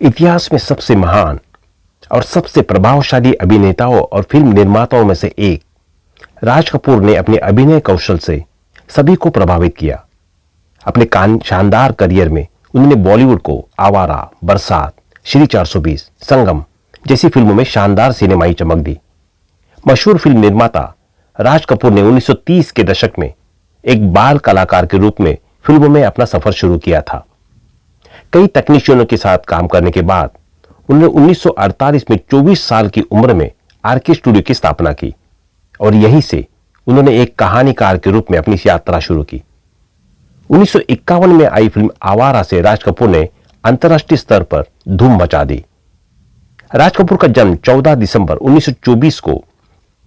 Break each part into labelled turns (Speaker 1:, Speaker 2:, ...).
Speaker 1: इतिहास में सबसे महान और सबसे प्रभावशाली अभिनेताओं और फिल्म निर्माताओं में से एक राज कपूर ने अपने अभिनय कौशल से सभी को प्रभावित किया। अपने शानदार करियर में उन्होंने बॉलीवुड को आवारा, बरसात, श्री 420, संगम जैसी फिल्मों में शानदार सिनेमाई चमक दी। मशहूर फिल्म निर्माता राज कपूर ने 1930 के दशक में एक बाल कलाकार के रूप में फिल्मों में अपना सफर शुरू किया था। कई तकनीशियनों के साथ काम करने के बाद उन्होंने 1948 में 24 साल की उम्र में आरके स्टूडियो की स्थापना की और यहीं से उन्होंने एक कहानीकार के रूप में अपनी यात्रा शुरू की। 1951 में आई फिल्म आवारा से राज कपूर ने अंतर्राष्ट्रीय स्तर पर धूम मचा दी। राज कपूर का जन्म 14 दिसंबर 1924 को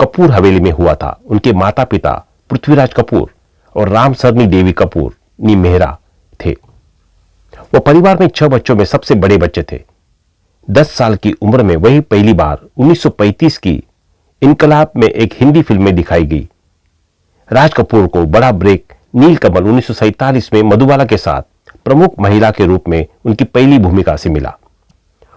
Speaker 1: कपूर हवेली में हुआ था। उनके माता पिता पृथ्वीराज कपूर और रामसरनी देवी कपूर नी मेहरा थे। वो परिवार में 6 बच्चों में सबसे बड़े बच्चे थे। 10 साल की उम्र में वही पहली बार 1935 की इनकलाब में एक हिंदी फिल्म में दिखाई गई। राज कपूर को बड़ा ब्रेक नीलकमल 1947 में मधुबाला के साथ प्रमुख महिला के रूप में उनकी पहली भूमिका से मिला।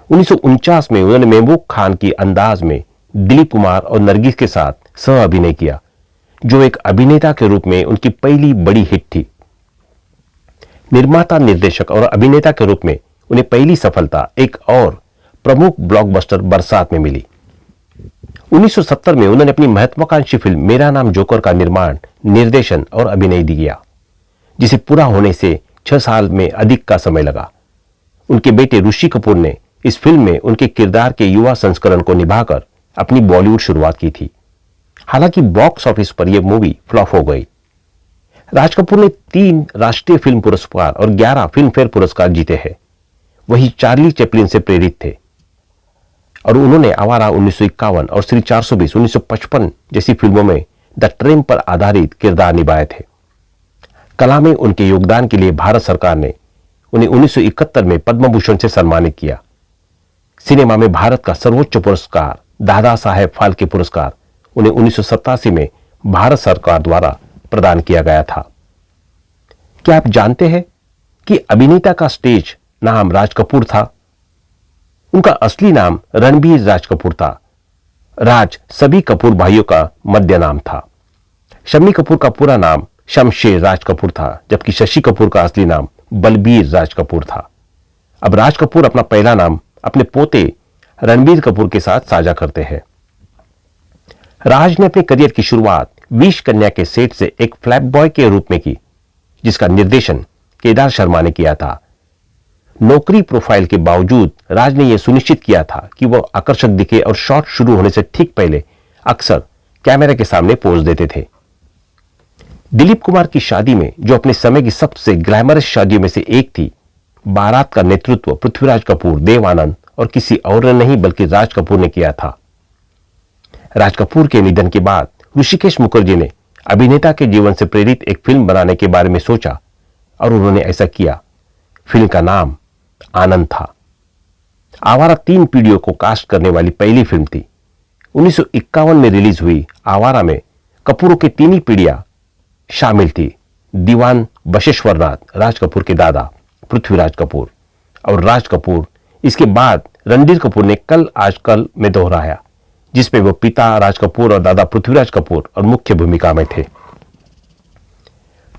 Speaker 1: 1949 में उन्होंने महबूब खान की अंदाज में दिलीप कुमार और नरगिस के साथ सह अभिनय किया, जो एक अभिनेता के रूप में उनकी पहली बड़ी हिट थी। निर्माता, निर्देशक और अभिनेता के रूप में उन्हें पहली सफलता एक और प्रमुख ब्लॉकबस्टर बरसात में मिली। 1970 में उन्होंने अपनी महत्वाकांक्षी फिल्म मेरा नाम जोकर का निर्माण, निर्देशन और अभिनय किया, जिसे पूरा होने से 6 साल में अधिक का समय लगा। उनके बेटे ऋषि कपूर ने इस फिल्म में उनके किरदार के युवा संस्करण को निभाकर अपनी बॉलीवुड शुरुआत की थी। हालांकि बॉक्स ऑफिस पर यह मूवी फ्लॉप हो गई। राज कपूर ने 3 राष्ट्रीय फिल्म पुरस्कार और 11 फिल्म फेयर पुरस्कार जीते हैं। वही चार्ली चैपलिन से प्रेरित थे और उन्होंने आवारा 1951 और श्री 420 1955 जैसी फिल्मों में द ट्रेन पर आधारित किरदार निभाए थे। कला में उनके योगदान के लिए भारत सरकार ने उन्हें 1971 में पद्म भूषण से सम्मानित किया। सिनेमा में भारत का सर्वोच्च पुरस्कार दादा साहेब फाल्के पुरस्कार उन्हें 1987 में भारत सरकार द्वारा प्रदान किया गया था। क्या आप जानते हैं कि अभिनेता का स्टेज नाम राज कपूर था? उनका असली नाम रणबीर राज कपूर था। राज सभी कपूर भाइयों का मध्य नाम था। शम्मी कपूर का पूरा नाम शमशेर राज कपूर था, जबकि शशि कपूर का असली नाम बलबीर राज कपूर था। अब राज कपूर अपना पहला नाम अपने पोते रणबीर कपूर के साथ साझा करते हैं। राज ने अपने करियर की शुरुआत विश कन्या के सेट से एक फ्लैप बॉय के रूप में की, जिसका निर्देशन केदार शर्मा ने किया था। नौकरी प्रोफाइल के बावजूद राज ने यह सुनिश्चित किया था कि वह आकर्षक दिखे और शॉट शुरू होने से ठीक पहले अक्सर कैमरे के सामने पोज देते थे। दिलीप कुमार की शादी में, जो अपने समय की सबसे ग्लैमरस शादियों में से एक थी, बारात का नेतृत्व पृथ्वीराज कपूर, देव आनंद और किसी और ने नहीं बल्कि राज कपूर ने किया था। राज कपूर के निधन के बाद ऋषिकेश मुखर्जी ने अभिनेता के जीवन से प्रेरित एक फिल्म बनाने के बारे में सोचा और उन्होंने ऐसा किया। फिल्म का नाम आनंद था। आवारा 3 पीढ़ियों को कास्ट करने वाली पहली फिल्म थी। 1951 में रिलीज हुई आवारा में कपूरों की 3 ही पीढ़ियां शामिल थी। दीवान बशेश्वरनाथ, राज कपूर के दादा पृथ्वीराज कपूर और राज कपूर। इसके बाद रणधीर कपूर ने कल आज कल में दोहराया, जिसमें वो पिता राज कपूर और दादा पृथ्वीराज कपूर और मुख्य भूमिका में थे।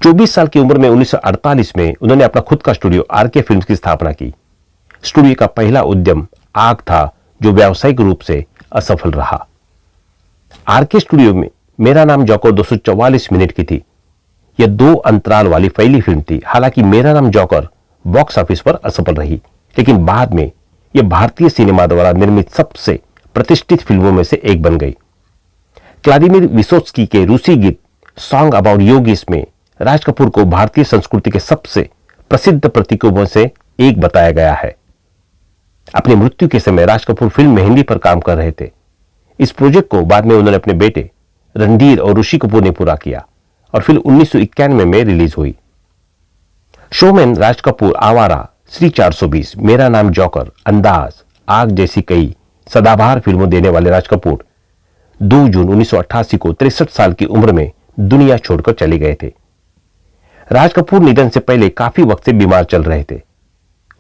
Speaker 1: 24 साल की उम्र में 1948 में उन्होंने अपना खुद का स्टूडियो आरके फिल्म्स की स्थापना की। स्टूडियो का पहला उद्यम आग था, जो व्यावसायिक रूप से असफल रहा। आरके स्टूडियो में मेरा नाम जोकर 244 मिनट की थी। यह 2 अंतराल वाली पहली फिल्म थी। हालांकि मेरा नाम जोकर बॉक्स ऑफिस पर असफल रही, लेकिन बाद में यह भारतीय सिनेमा द्वारा निर्मित सबसे प्रतिष्ठित फिल्मों में से एक बन गई। व्लादिमीर विसोत्स्की के रूसी गीत सॉन्ग अबाउट योगिस में राज कपूर को भारतीय संस्कृति के सबसे प्रसिद्ध प्रतीकों में से एक बताया गया है। अपनी मृत्यु के समय राज कपूर फिल्म मेहंदी पर काम कर रहे थे। इस प्रोजेक्ट को बाद में उन्होंने अपने बेटे रणधीर और ऋषि कपूर ने पूरा किया और फिल्म 1991 में रिलीज हुई। शोमैन राज कपूर, आवारा, श्री 420, मेरा नाम जोकर, अंदाज, आग जैसी कई सदाबहार फिल्मों देने वाले राज कपूर 2 जून 1988 को 63 साल की उम्र में दुनिया छोड़कर चले गए थे। राज कपूर निधन से पहले काफी वक्त से बीमार चल रहे थे।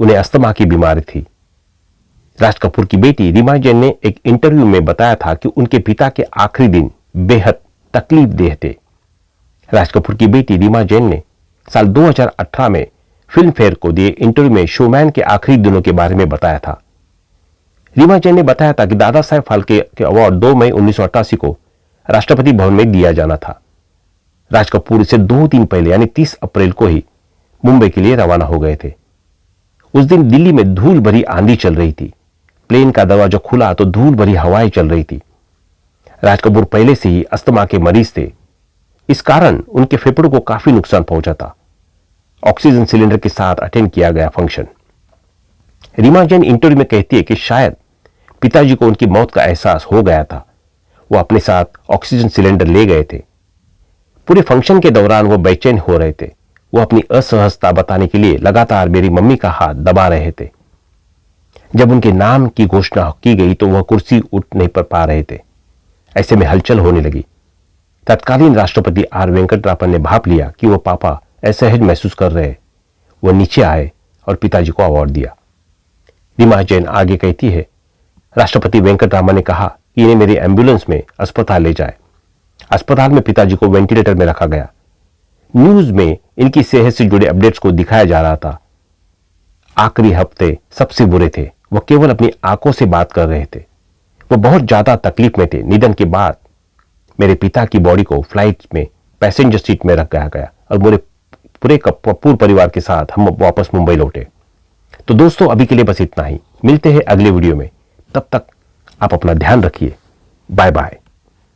Speaker 1: उन्हें अस्थमा की बीमारी थी। राज कपूर की बेटी रीमा जैन ने एक इंटरव्यू में बताया था कि उनके पिता के आखिरी दिन बेहद तकलीफदेह थे। राज कपूर की बेटी रीमा जैन ने साल 2018 में फिल्म फेयर को दिए इंटरव्यू में शोमैन के आखिरी दिनों के बारे में बताया था। रीमा जैन ने बताया था कि दादा साहेब फाल्के के अवार्ड 2 मई 1988 को राष्ट्रपति भवन में दिया जाना था। राज कपूर से 2 दिन पहले यानी 30 अप्रैल को ही मुंबई के लिए रवाना हो गए थे। उस दिन दिल्ली में धूल भरी आंधी चल रही थी। प्लेन का दरवाजा खुला तो धूल भरी हवाएं चल रही थी। राज कपूर पहले से ही अस्थमा के मरीज थे। इस कारण उनके फेफड़ों को काफी नुकसान पहुंचा था। ऑक्सीजन सिलेंडर के साथ अटेंड किया गया फंक्शन। रीमा जैन इंटरव्यू में कहती है कि शायद पिताजी को उनकी मौत का एहसास हो गया था। वो अपने साथ ऑक्सीजन सिलेंडर ले गए थे। पूरे फंक्शन के दौरान वो बेचैन हो रहे थे। वो अपनी असहजता बताने के लिए लगातार मेरी मम्मी का हाथ दबा रहे थे। जब उनके नाम की घोषणा की गई तो वह कुर्सी उठ नहीं पा रहे थे। ऐसे में हलचल होने लगी। तत्कालीन राष्ट्रपति आर वेंकटरामन ने भाप लिया कि वो पापा असहज महसूस कर रहे। वो नीचे आए और पिताजी को अवार्ड दिया। रीमा जैन आगे कहती है, राष्ट्रपति वेंकटरामन ने कहा कि इन्हें मेरी एम्बुलेंस में अस्पताल ले जाए। अस्पताल में पिताजी को वेंटिलेटर में रखा गया। न्यूज में इनकी सेहत से जुड़े अपडेट्स को दिखाया जा रहा था। आखिरी हफ्ते सबसे बुरे थे। वो केवल अपनी आंखों से बात कर रहे थे। वो बहुत ज्यादा तकलीफ में थे। निधन के बाद मेरे पिता की बॉडी को फ्लाइट में पैसेंजर सीट में रखा गया और पूरे कपूर परिवार के साथ हम वापस मुंबई लौटे। तो दोस्तों, अभी के लिए बस इतना ही। मिलते हैं अगले वीडियो में। तब तक आप अपना ध्यान रखिए। Bye bye.